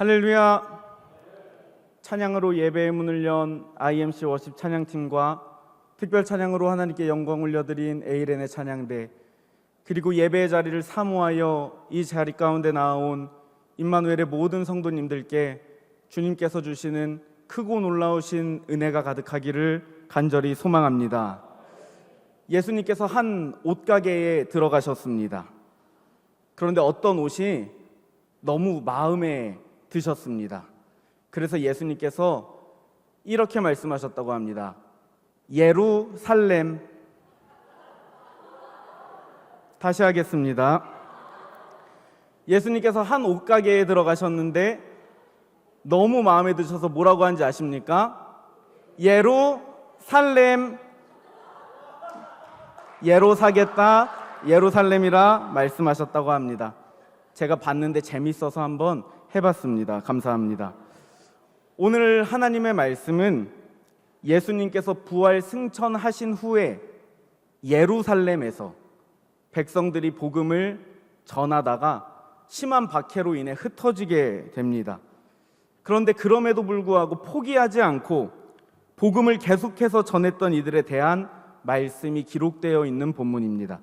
할렐루야. 찬양으로 예배의 문을 연 IMC 워십 찬양팀과 특별 찬양으로 하나님께 영광 올려드린 에이렌의 찬양대, 그리고 예배의 자리를 사모하여 이 자리 가운데 나아온 임마누엘의 모든 성도님들께 주님께서 주시는 크고 놀라우신 은혜가 가득하기를 간절히 소망합니다. 예수님께서 한 옷가게에 들어가셨습니다. 그런데 어떤 옷이 너무 마음에 드셨습니다. 그래서 예수님께서 이렇게 말씀하셨다고 합니다. 예루살렘. 다시 하겠습니다. 예수님께서 한 옷가게에 들어가셨는데 너무 마음에 드셔서 뭐라고 하는지 아십니까? 예루살렘. 예로 사겠다, 예루살렘이라 말씀하셨다고 합니다. 제가 봤는데 재밌어서 한번 해봤습니다. 감사합니다. 오늘 하나님의 말씀은 예수님께서 부활 승천하신 후에 예루살렘에서 백성들이 복음을 전하다가 심한 박해로 인해 흩어지게 됩니다. 그런데 그럼에도 불구하고 포기하지 않고 복음을 계속해서 전했던 이들에 대한 말씀이 기록되어 있는 본문입니다.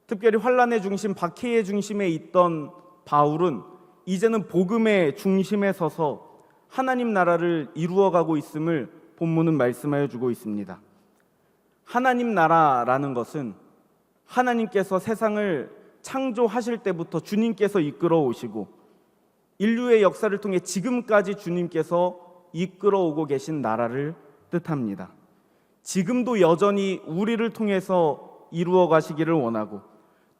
특별히 환란의 중심, 박해의 중심에 있던 바울은 이제는 복음의 중심에 서서 하나님 나라를 이루어가고 있음을 본문은 말씀하여 주고 있습니다. 하나님 나라라는 것은 하나님께서 세상을 창조하실 때부터 주님께서 이끌어 오시고 인류의 역사를 통해 지금까지 주님께서 이끌어 오고 계신 나라를 뜻합니다. 지금도 여전히 우리를 통해서 이루어 가시기를 원하고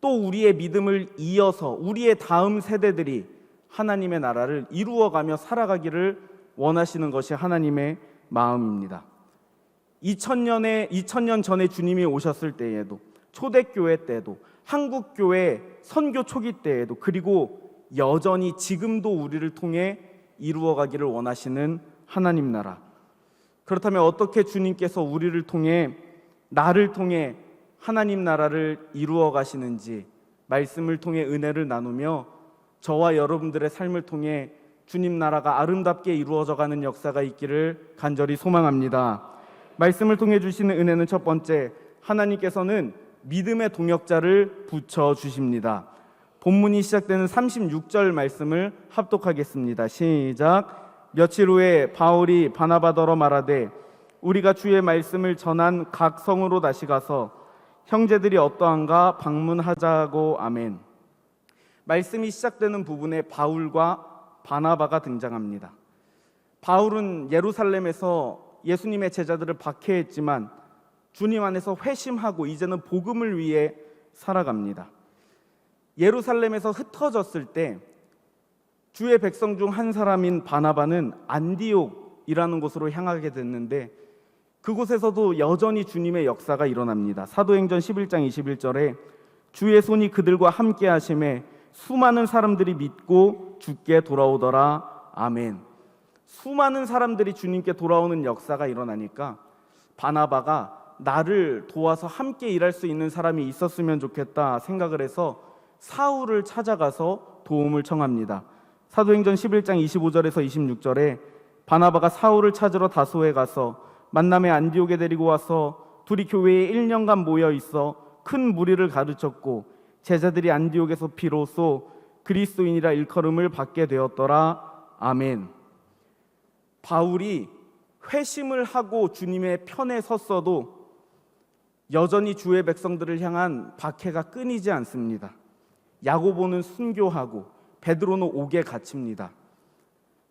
또 우리의 믿음을 이어서 우리의 다음 세대들이 하나님의 나라를 이루어가며 살아가기를 원하시는 것이 하나님의 마음입니다. 2000년 전에 주님이 오셨을 때에도, 초대교회 때도, 한국교회 선교 초기 때에도, 그리고 여전히 지금도 우리를 통해 이루어가기를 원하시는 하나님 나라. 그렇다면 어떻게 주님께서 우리를 통해, 나를 통해 하나님 나라를 이루어 가시는지 말씀을 통해 은혜를 나누며 저와 여러분들의 삶을 통해 주님 나라가 아름답게 이루어져 가는 역사가 있기를 간절히 소망합니다. 말씀을 통해 주시는 은혜는 첫 번째, 하나님께서는 믿음의 동역자를 붙여주십니다. 본문이 시작되는 36절 말씀을 합독하겠습니다. 시작. 며칠 후에 바울이 바나바더러 말하되 우리가 주의 말씀을 전한 각 성으로 다시 가서 형제들이 어떠한가 방문하자고. 아멘. 말씀이 시작되는 부분에 바울과 바나바가 등장합니다. 바울은 예루살렘에서 예수님의 제자들을 박해했지만 주님 안에서 회심하고 이제는 복음을 위해 살아갑니다. 예루살렘에서 흩어졌을 때 주의 백성 중 한 사람인 바나바는 안디옥이라는 곳으로 향하게 됐는데 그곳에서도 여전히 주님의 역사가 일어납니다. 사도행전 11장 21절에 주의 손이 그들과 함께 하심에 수많은 사람들이 믿고 주께 돌아오더라. 아멘. 수많은 사람들이 주님께 돌아오는 역사가 일어나니까 바나바가 나를 도와서 함께 일할 수 있는 사람이 있었으면 좋겠다 생각을 해서 사울을 찾아가서 도움을 청합니다. 사도행전 11장 25절에서 26절에 바나바가 사울을 찾으러 다소에 가서 만남에 안디옥에 데리고 와서 둘이 교회에 1년간 모여 있어 큰 무리를 가르쳤고 제자들이 안디옥에서 비로소 그리스도인이라 일컬음을 받게 되었더라. 아멘. 바울이 회심을 하고 주님의 편에 섰어도 여전히 주의 백성들을 향한 박해가 끊이지 않습니다. 야고보는 순교하고 베드로는 옥에 갇힙니다.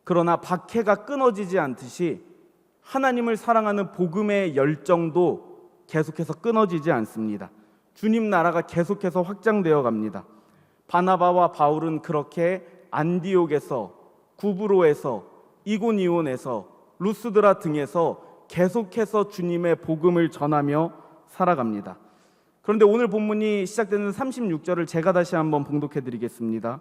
그러나 박해가 끊어지지 않듯이 하나님을 사랑하는 복음의 열정도 계속해서 끊어지지 않습니다. 주님 나라가 계속해서 확장되어 갑니다. 바나바와 바울은 그렇게 안디옥에서, 구브로에서, 이고니온에서, 루스드라 등에서 계속해서 주님의 복음을 전하며 살아갑니다. 그런데 오늘 본문이 시작되는 36절을 제가 다시 한번 봉독해 드리겠습니다.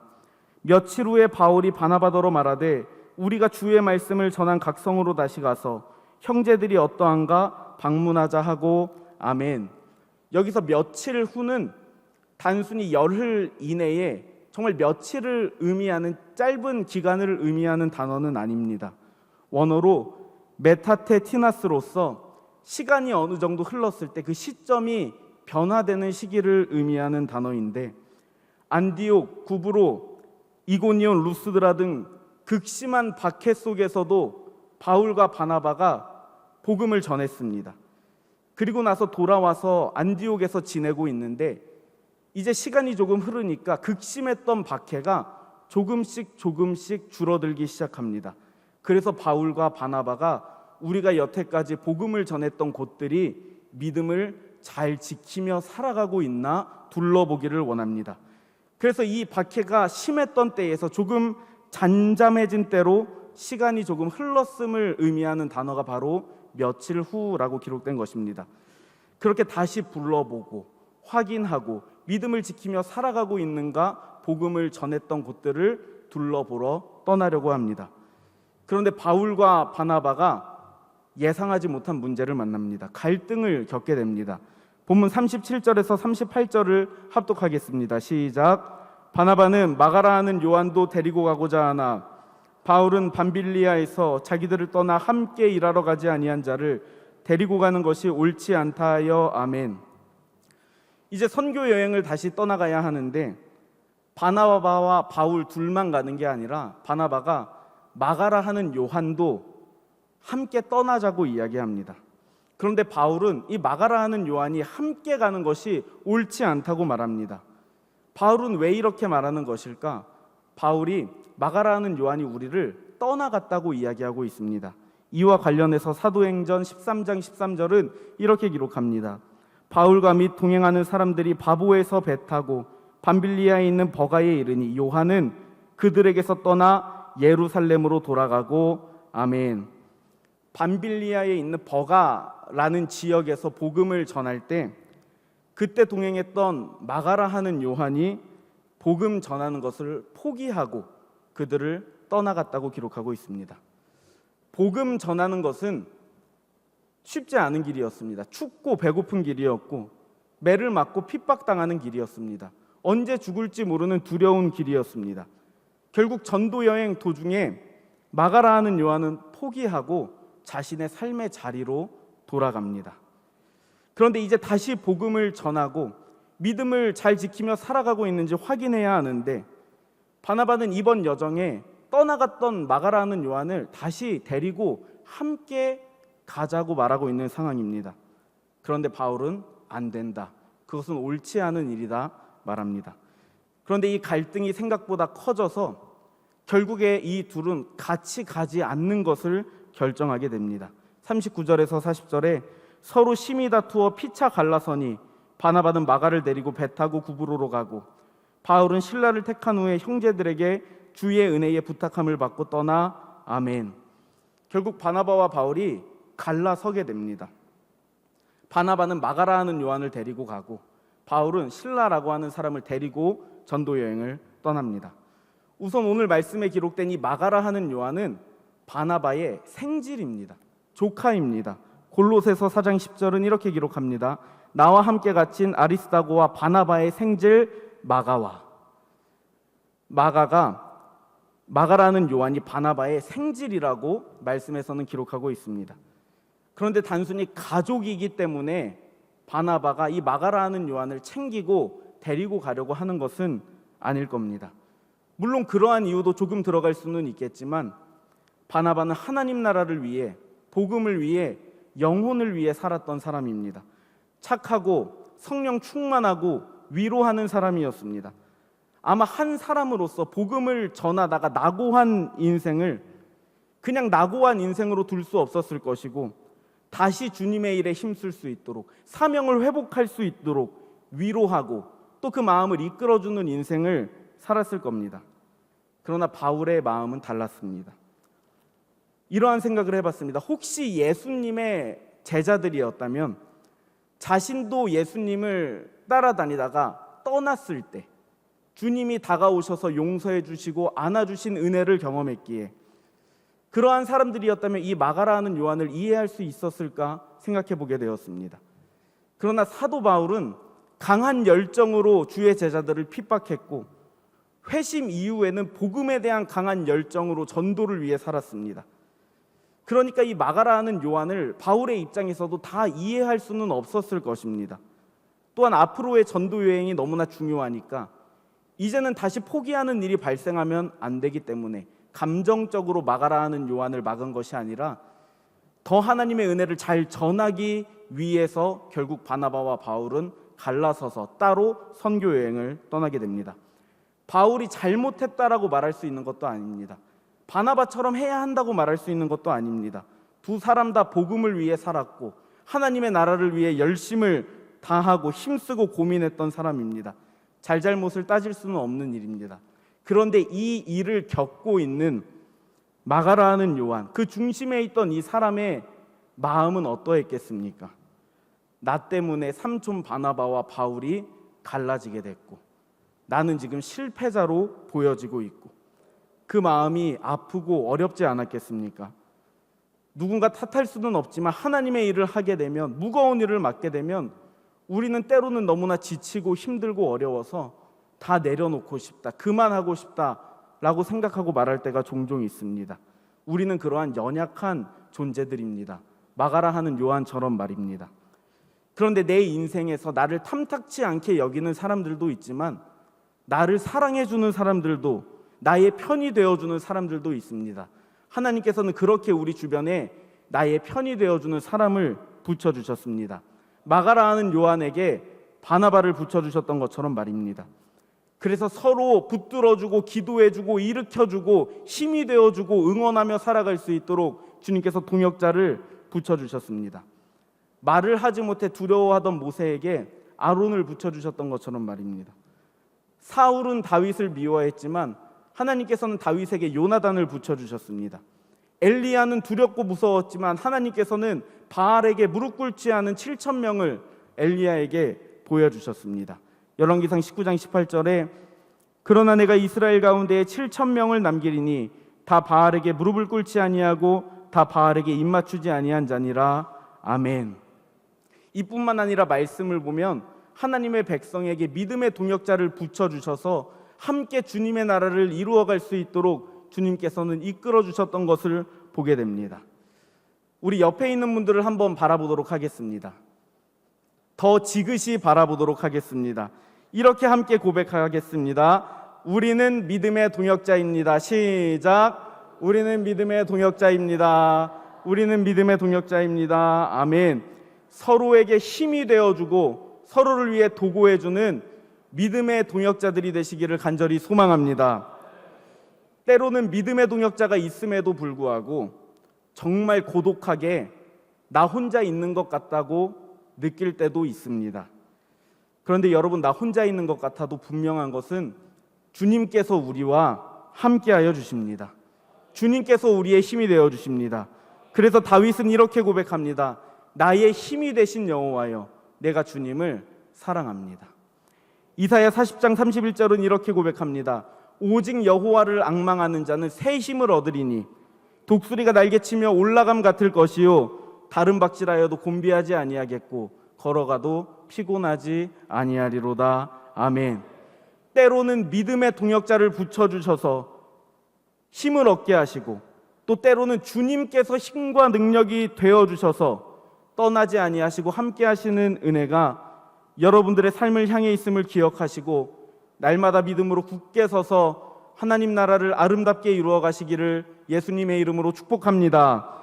며칠 후에 바울이 바나바더러 말하되 우리가 주의 말씀을 전한 각 성으로 다시 가서 형제들이 어떠한가 방문하자 하고. 아멘. 여기서 며칠 후는 단순히 열흘 이내에 정말 며칠을 의미하는 짧은 기간을 의미하는 단어는 아닙니다. 원어로 메타테 티나스로서 시간이 어느 정도 흘렀을 때 그 시점이 변화되는 시기를 의미하는 단어인데, 안디옥, 구브로, 이고니온, 루스드라 등 극심한 박해 속에서도 바울과 바나바가 복음을 전했습니다. 그리고 나서 돌아와서 안디옥에서 지내고 있는데, 이제 시간이 조금 흐르니까 극심했던 박해가 조금씩 줄어들기 시작합니다. 그래서 바울과 바나바가 우리가 여태까지 복음을 전했던 곳들이 믿음을 잘 지키며 살아가고 있나 둘러보기를 원합니다. 그래서 이 박해가 심했던 때에서 조금 잠잠해진 때로 시간이 조금 흘렀음을 의미하는 단어가 바로 며칠 후라고 기록된 것입니다. 그렇게 다시 불러보고 확인하고 믿음을 지키며 살아가고 있는가 복음을 전했던 곳들을 둘러보러 떠나려고 합니다. 그런데 바울과 바나바가 예상하지 못한 문제를 만납니다. 갈등을 겪게 됩니다. 본문 37절에서 38절을 합독하겠습니다. 시작. 바나바는 마가라 하는 요한도 데리고 가고자 하나 바울은 밤빌리아에서 자기들을 떠나 함께 일하러 가지 아니한 자를 데리고 가는 것이 옳지 않다 하여 아멘. 이제 선교 여행을 다시 떠나가야 하는데 바나바와 바울 둘만 가는 게 아니라 바나바가 마가라 하는 요한도 함께 떠나자고 이야기합니다. 그런데 바울은 이 마가라 하는 요한이 함께 가는 것이 옳지 않다고 말합니다. 바울은 왜 이렇게 말하는 것일까? 바울이 마가라 하는 요한이 우리를 떠나갔다고 이야기하고 있습니다. 이와 관련해서 사도행전 13장 13절은 이렇게 기록합니다. 바울과 및 동행하는 사람들이 바보에서 배 타고 밤빌리아에 있는 버가에 이르니 요한은 그들에게서 떠나 예루살렘으로 돌아가고 아멘. 밤빌리아에 있는 버가라는 지역에서 복음을 전할 때 그때 동행했던 마가라 하는 요한이 복음 전하는 것을 포기하고 그들을 떠나갔다고 기록하고 있습니다. 복음 전하는 것은 쉽지 않은 길이었습니다. 춥고 배고픈 길이었고 매를 맞고 핍박당하는 길이었습니다. 언제 죽을지 모르는 두려운 길이었습니다. 결국 전도 여행 도중에 마가라 하는 요한은 포기하고 자신의 삶의 자리로 돌아갑니다. 그런데 이제 다시 복음을 전하고 믿음을 잘 지키며 살아가고 있는지 확인해야 하는데 바나바는 이번 여정에 떠나갔던 마가라 하는 요한을 다시 데리고 함께 가자고 말하고 있는 상황입니다. 그런데 바울은 안 된다. 그것은 옳지 않은 일이다 말합니다. 그런데 이 갈등이 생각보다 커져서 결국에 이 둘은 같이 가지 않는 것을 결정하게 됩니다. 39절에서 40절에 서로 심히 다투어 피차 갈라서니 바나바는 마가를 데리고 배 타고 구브로로 가고 바울은 실라를 택한 후에 형제들에게 주의 은혜에 부탁함을 받고 떠나 아멘. 결국 바나바와 바울이 갈라서게 됩니다. 바나바는 마가라 하는 요한을 데리고 가고 바울은 실라라고 하는 사람을 데리고 전도 여행을 떠납니다. 우선 오늘 말씀에 기록된 이 마가라 하는 요한은 바나바의 생질입니다. 조카입니다. 골로새서 4장 10절은 이렇게 기록합니다. 나와 함께 갇힌 아리스다고와 바나바의 생질 마가와. 마가라는 요한이 바나바의 생질이라고 말씀에서는 기록하고 있습니다. 그런데 단순히 가족이기 때문에 바나바가 이 마가라는 요한을 챙기고 데리고 가려고 하는 것은 아닐 겁니다. 물론 그러한 이유도 조금 들어갈 수는 있겠지만 바나바는 하나님 나라를 위해, 복음을 위해, 영혼을 위해 살았던 사람입니다. 착하고 성령 충만하고 위로하는 사람이었습니다. 아마 한 사람으로서 복음을 전하다가 낙오한 인생을 그냥 낙오한 인생으로 둘 수 없었을 것이고 다시 주님의 일에 힘쓸 수 있도록, 사명을 회복할 수 있도록 위로하고 또 그 마음을 이끌어주는 인생을 살았을 겁니다. 그러나 바울의 마음은 달랐습니다. 이러한 생각을 해봤습니다. 혹시 예수님의 제자들이었다면 자신도 예수님을 따라다니다가 떠났을 때 주님이 다가오셔서 용서해 주시고 안아주신 은혜를 경험했기에 그러한 사람들이었다면 이 마가라는 요한을 이해할 수 있었을까 생각해 보게 되었습니다. 그러나 사도 바울은 강한 열정으로 주의 제자들을 핍박했고 회심 이후에는 복음에 대한 강한 열정으로 전도를 위해 살았습니다. 그러니까 이 마가라는 요한을 바울의 입장에서도 다 이해할 수는 없었을 것입니다. 또한 앞으로의 전도 여행이 너무나 중요하니까 이제는 다시 포기하는 일이 발생하면 안 되기 때문에 감정적으로 마가라는 요한을 막은 것이 아니라 더 하나님의 은혜를 잘 전하기 위해서 결국 바나바와 바울은 갈라서서 따로 선교 여행을 떠나게 됩니다. 바울이 잘못했다라고 말할 수 있는 것도 아닙니다. 바나바처럼 해야 한다고 말할 수 있는 것도 아닙니다. 두 사람 다 복음을 위해 살았고 하나님의 나라를 위해 열심을 다하고 힘쓰고 고민했던 사람입니다. 잘잘못을 따질 수는 없는 일입니다. 그런데 이 일을 겪고 있는 마가라는 요한, 그 중심에 있던 이 사람의 마음은 어떠했겠습니까? 나 때문에 삼촌 바나바와 바울이 갈라지게 됐고 나는 지금 실패자로 보여지고 있고 그 마음이 아프고 어렵지 않았겠습니까? 누군가 탓할 수는 없지만 하나님의 일을 하게 되면, 무거운 일을 맡게 되면 우리는 때로는 너무나 지치고 힘들고 어려워서 다 내려놓고 싶다, 그만하고 싶다라고 생각하고 말할 때가 종종 있습니다. 우리는 그러한 연약한 존재들입니다. 마가라 하는 요한처럼 말입니다. 그런데 내 인생에서 나를 탐탁치 않게 여기는 사람들도 있지만 나를 사랑해주는 사람들도, 나의 편이 되어주는 사람들도 있습니다. 하나님께서는 그렇게 우리 주변에 나의 편이 되어주는 사람을 붙여주셨습니다. 마가라 하는 요한에게 바나바를 붙여주셨던 것처럼 말입니다. 그래서 서로 붙들어주고 기도해주고 일으켜주고 힘이 되어주고 응원하며 살아갈 수 있도록 주님께서 동역자를 붙여주셨습니다. 말을 하지 못해 두려워하던 모세에게 아론을 붙여주셨던 것처럼 말입니다. 사울은 다윗을 미워했지만 하나님께서는 다윗에게 요나단을 붙여주셨습니다. 엘리야는 두렵고 무서웠지만 하나님께서는 바알에게 무릎 꿇지 않은 7,000명을 엘리야에게 보여주셨습니다. 열왕기상 19장 18절에 그러나 내가 이스라엘 가운데에 7,000명을 남기리니 다 바알에게 무릎을 꿇지 아니하고 다 바알에게 입맞추지 아니한 자니라. 아멘. 이뿐만 아니라 말씀을 보면 하나님의 백성에게 믿음의 동역자를 붙여주셔서 함께 주님의 나라를 이루어갈 수 있도록 주님께서는 이끌어 주셨던 것을 보게 됩니다. 우리 옆에 있는 분들을 한번 바라보도록 하겠습니다. 더 지그시 바라보도록 하겠습니다. 이렇게 함께 고백하겠습니다. 우리는 믿음의 동역자입니다. 시작. 우리는 믿음의 동역자입니다. 우리는 믿음의 동역자입니다. 아멘. 서로에게 힘이 되어주고 서로를 위해 도구해주는 믿음의 동역자들이 되시기를 간절히 소망합니다. 때로는 믿음의 동역자가 있음에도 불구하고 정말 고독하게 나 혼자 있는 것 같다고 느낄 때도 있습니다. 그런데 여러분, 나 혼자 있는 것 같아도 분명한 것은 주님께서 우리와 함께하여 주십니다. 주님께서 우리의 힘이 되어 주십니다. 그래서 다윗은 이렇게 고백합니다. 나의 힘이 되신 여호와여, 내가 주님을 사랑합니다. 이사야 40장 31절은 이렇게 고백합니다. 오직 여호와를 앙망하는 자는 새 힘을 얻으리니 독수리가 날개치며 올라감 같을 것이요 다른 박질하여도 곤비하지 아니하겠고 걸어가도 피곤하지 아니하리로다. 아멘. 때로는 믿음의 동역자를 붙여주셔서 힘을 얻게 하시고 또 때로는 주님께서 힘과 능력이 되어주셔서 떠나지 아니하시고 함께 하시는 은혜가 여러분들의 삶을 향해 있음을 기억하시고 날마다 믿음으로 굳게 서서 하나님 나라를 아름답게 이루어 가시기를 예수님의 이름으로 축복합니다.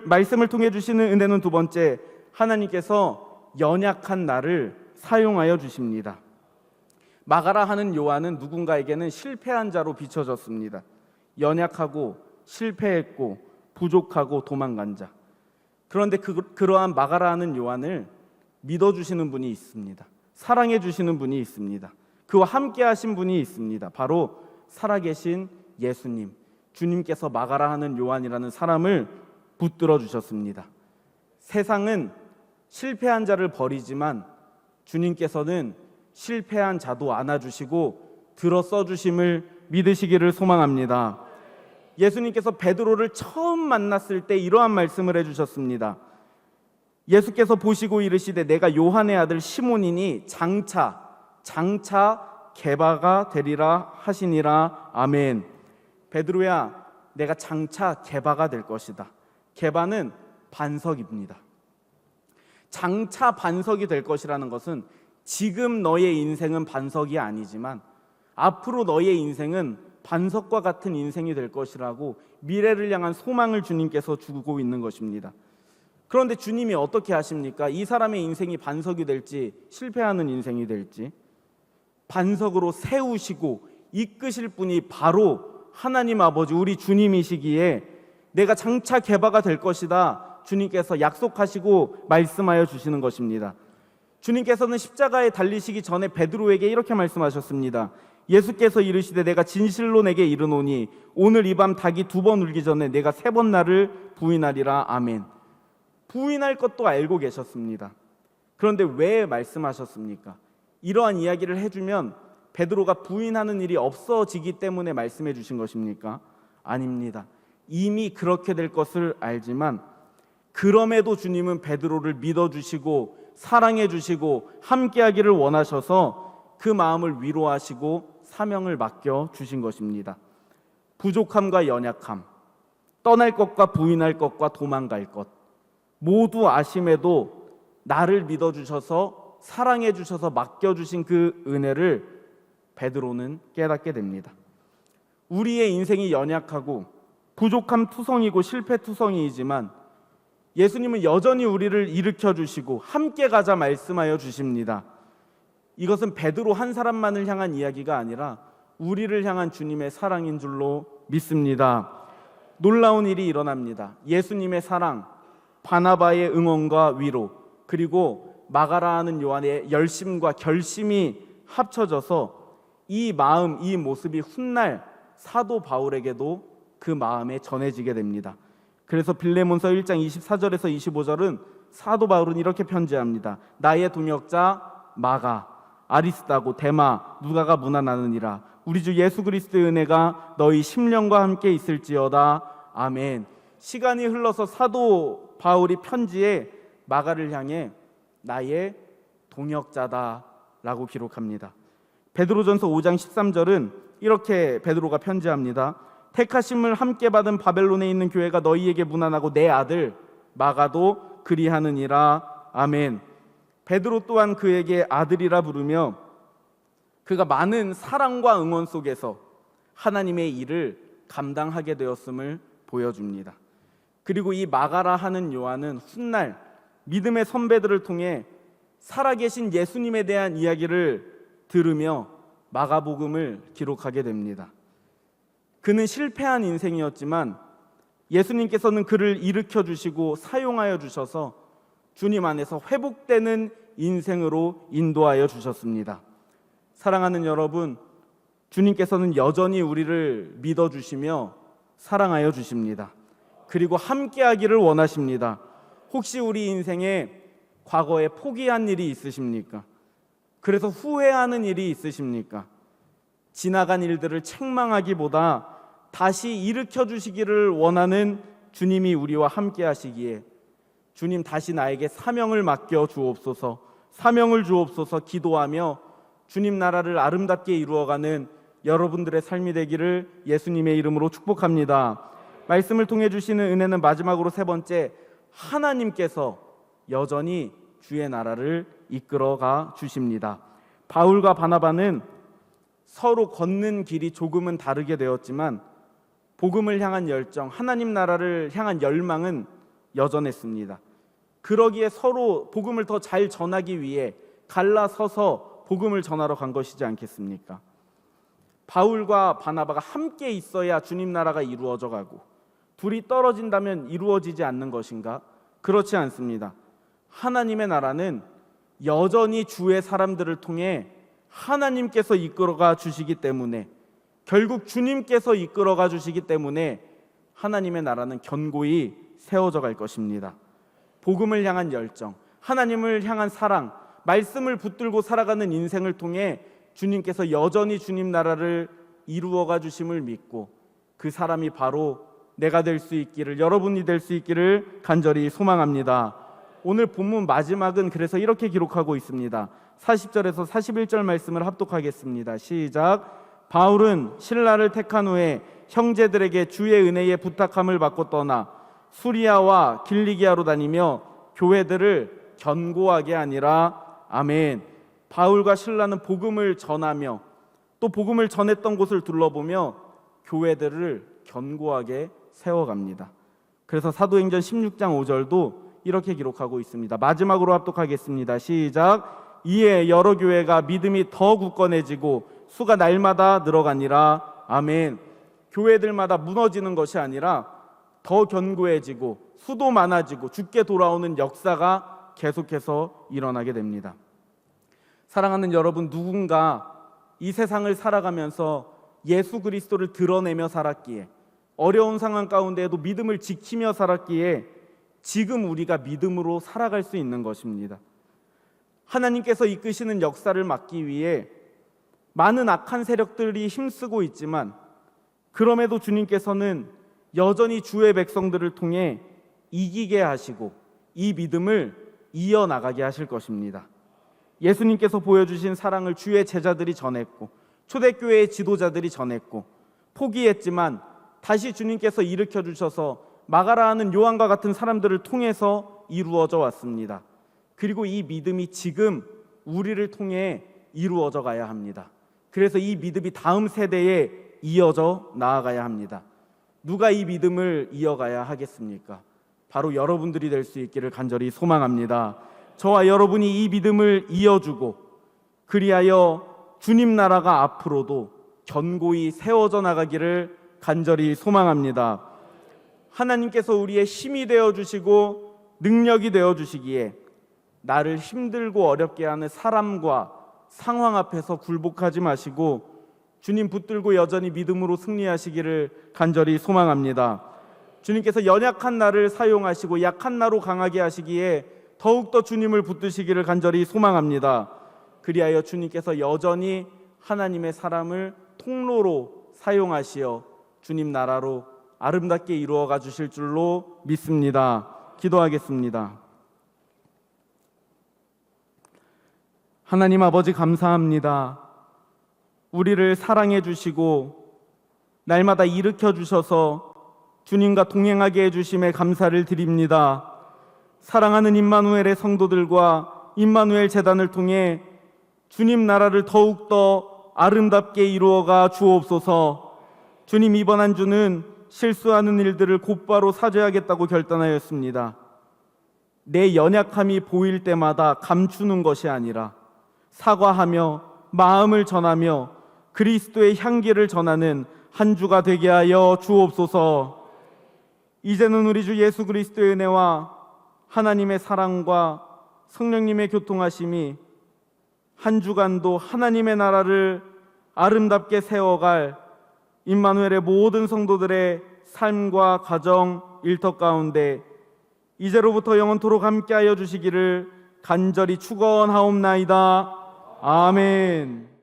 말씀을 통해 주시는 은혜는 두 번째, 하나님께서 연약한 나를 사용하여 주십니다. 마가라 하는 요한은 누군가에게는 실패한 자로 비춰졌습니다. 연약하고 실패했고 부족하고 도망간 자. 그런데 그러한 마가라 하는 요한을 믿어주시는 분이 있습니다. 사랑해 주시는 분이 있습니다. 그와 함께 하신 분이 있습니다. 바로 살아계신 예수님, 주님께서 마가라 하는 요한이라는 사람을 붙들어 주셨습니다. 세상은 실패한 자를 버리지만 주님께서는 실패한 자도 안아주시고 들어 써주심을 믿으시기를 소망합니다. 예수님께서 베드로를 처음 만났을 때 이러한 말씀을 해주셨습니다. 예수께서 보시고 이르시되 내가 요한의 아들 시몬이니 장차 개바가 되리라 하시니라. 아멘. 베드로야, 내가 장차 개바가 될 것이다. 개바는 반석입니다. 장차 반석이 될 것이라는 것은 지금 너의 인생은 반석이 아니지만 앞으로 너의 인생은 반석과 같은 인생이 될 것이라고 미래를 향한 소망을 주님께서 주고 있는 것입니다. 그런데 주님이 어떻게 하십니까? 이 사람의 인생이 반석이 될지 실패하는 인생이 될지 반석으로 세우시고 이끄실 분이 바로 하나님 아버지 우리 주님이시기에 내가 장차 개바가 될 것이다 주님께서 약속하시고 말씀하여 주시는 것입니다. 주님께서는 십자가에 달리시기 전에 베드로에게 이렇게 말씀하셨습니다. 예수께서 이르시되 내가 진실로 내게 이르노니 오늘 이 밤 닭이 2번 울기 전에 내가 3번 나를 부인하리라. 아멘. 부인할 것도 알고 계셨습니다. 그런데 왜 말씀하셨습니까? 이러한 이야기를 해주면 베드로가 부인하는 일이 없어지기 때문에 말씀해 주신 것입니까? 아닙니다. 이미 그렇게 될 것을 알지만 그럼에도 주님은 베드로를 믿어주시고 사랑해주시고 함께하기를 원하셔서 그 마음을 위로하시고 사명을 맡겨주신 것입니다. 부족함과 연약함, 떠날 것과 부인할 것과 도망갈 것 모두 아심에도 나를 믿어주셔서 사랑해주셔서 맡겨주신 그 은혜를 베드로는 깨닫게 됩니다. 우리의 인생이 연약하고 부족함 투성이고 실패 투성이이지만 예수님은 여전히 우리를 일으켜 주시고 함께 가자 말씀하여 주십니다. 이것은 베드로 한 사람만을 향한 이야기가 아니라 우리를 향한 주님의 사랑인 줄로 믿습니다. 놀라운 일이 일어납니다. 예수님의 사랑, 바나바의 응원과 위로, 그리고 마가라 하는 요한의 열심과 결심이 합쳐져서 이 마음, 이 모습이 훗날 사도 바울에게도 그 마음에 전해지게 됩니다. 그래서 빌레몬서 1장 24절에서 25절은 사도 바울은 이렇게 편지합니다. 나의 동역자 마가, 아리스다고, 데마, 누가가 문안하느니라. 우리 주 예수 그리스도의 은혜가 너희 심령과 함께 있을지어다. 아멘. 시간이 흘러서 사도 바울이 편지에 마가를 향해 나의 동역자다 라고 기록합니다. 베드로전서 5장 13절은 이렇게 베드로가 편지합니다. 택하심을 함께 받은 바벨론에 있는 교회가 너희에게 문안하고 내 아들 마가도 그리하느니라. 아멘. 베드로 또한 그에게 아들이라 부르며 그가 많은 사랑과 응원 속에서 하나님의 일을 감당하게 되었음을 보여줍니다. 그리고 이 마가라 하는 요한은 훗날 믿음의 선배들을 통해 살아계신 예수님에 대한 이야기를 들으며 마가복음을 기록하게 됩니다. 그는 실패한 인생이었지만 예수님께서는 그를 일으켜 주시고 사용하여 주셔서 주님 안에서 회복되는 인생으로 인도하여 주셨습니다. 사랑하는 여러분, 주님께서는 여전히 우리를 믿어주시며 사랑하여 주십니다. 그리고 함께하기를 원하십니다. 혹시 우리 인생에 과거에 포기한 일이 있으십니까? 그래서 후회하는 일이 있으십니까? 지나간 일들을 책망하기보다 다시 일으켜 주시기를 원하는 주님이 우리와 함께 하시기에 주님 다시 나에게 사명을 맡겨 주옵소서, 사명을 주옵소서 기도하며 주님 나라를 아름답게 이루어가는 여러분들의 삶이 되기를 예수님의 이름으로 축복합니다. 말씀을 통해 주시는 은혜는 마지막으로 세 번째, 하나님께서 여전히 주의 나라를 이끌어가 주십니다. 바울과 바나바는 서로 걷는 길이 조금은 다르게 되었지만 복음을 향한 열정, 하나님 나라를 향한 열망은 여전했습니다. 그러기에 서로 복음을 더 잘 전하기 위해 갈라서서 복음을 전하러 간 것이지 않겠습니까? 바울과 바나바가 함께 있어야 주님 나라가 이루어져 가고 둘이 떨어진다면 이루어지지 않는 것인가? 그렇지 않습니다. 하나님의 나라는 여전히 주의 사람들을 통해 하나님께서 이끌어가 주시기 때문에, 결국 주님께서 이끌어가 주시기 때문에 하나님의 나라는 견고히 세워져 갈 것입니다. 복음을 향한 열정, 하나님을 향한 사랑, 말씀을 붙들고 살아가는 인생을 통해 주님께서 여전히 주님 나라를 이루어가 주심을 믿고 그 사람이 바로 내가 될 수 있기를, 여러분이 될 수 있기를 간절히 소망합니다. 오늘 본문 마지막은 그래서 이렇게 기록하고 있습니다. 40절에서 41절 말씀을 합독하겠습니다. 시작. 바울은 신라를 택한 후에 형제들에게 주의 은혜에 부탁함을 받고 떠나 수리아와 길리기아로 다니며 교회들을 견고하게 하니라. 아멘. 바울과 신라는 복음을 전하며 또 복음을 전했던 곳을 둘러보며 교회들을 견고하게 세워갑니다. 그래서 사도행전 16장 5절도 이렇게 기록하고 있습니다. 마지막으로 합독하겠습니다. 시작. 이에 여러 교회가 믿음이 더 굳건해지고 수가 날마다 늘어가니라. 아멘. 교회들마다 무너지는 것이 아니라 더 견고해지고 수도 많아지고 죽게 돌아오는 역사가 계속해서 일어나게 됩니다. 사랑하는 여러분, 누군가 이 세상을 살아가면서 예수 그리스도를 드러내며 살았기에, 어려운 상황 가운데에도 믿음을 지키며 살았기에 지금 우리가 믿음으로 살아갈 수 있는 것입니다. 하나님께서 이끄시는 역사를 막기 위해 많은 악한 세력들이 힘쓰고 있지만 그럼에도 주님께서는 여전히 주의 백성들을 통해 이기게 하시고 이 믿음을 이어나가게 하실 것입니다. 예수님께서 보여주신 사랑을 주의 제자들이 전했고 초대교회의 지도자들이 전했고 포기했지만 다시 주님께서 일으켜 주셔서 마가라 하는 요한과 같은 사람들을 통해서 이루어져 왔습니다. 그리고 이 믿음이 지금 우리를 통해 이루어져 가야 합니다. 그래서 이 믿음이 다음 세대에 이어져 나아가야 합니다. 누가 이 믿음을 이어가야 하겠습니까? 바로 여러분들이 될 수 있기를 간절히 소망합니다. 저와 여러분이 이 믿음을 이어주고 그리하여 주님 나라가 앞으로도 견고히 세워져 나가기를 간절히 소망합니다. 하나님께서 우리의 힘이 되어주시고 능력이 되어주시기에 나를 힘들고 어렵게 하는 사람과 상황 앞에서 굴복하지 마시고 주님 붙들고 여전히 믿음으로 승리하시기를 간절히 소망합니다. 주님께서 연약한 나를 사용하시고 약한 나로 강하게 하시기에 더욱더 주님을 붙드시기를 간절히 소망합니다. 그리하여 주님께서 여전히 하나님의 사람을 통로로 사용하시어 주님 나라로 아름답게 이루어가 주실 줄로 믿습니다. 기도하겠습니다. 하나님 아버지, 감사합니다. 우리를 사랑해 주시고 날마다 일으켜 주셔서 주님과 동행하게 해주심에 감사를 드립니다. 사랑하는 임마누엘의 성도들과 임마누엘 재단을 통해 주님 나라를 더욱더 아름답게 이루어가 주옵소서. 주님, 이번 한 주는 실수하는 일들을 곧바로 사죄하겠다고 결단하였습니다. 내 연약함이 보일 때마다 감추는 것이 아니라 사과하며 마음을 전하며 그리스도의 향기를 전하는 한 주가 되게 하여 주옵소서. 이제는 우리 주 예수 그리스도의 은혜와 하나님의 사랑과 성령님의 교통하심이 한 주간도 하나님의 나라를 아름답게 세워갈 임마누엘의 모든 성도들의 삶과 가정, 일터 가운데 이제로부터 영원토록 함께하여 주시기를 간절히 축원하옵나이다. 아멘.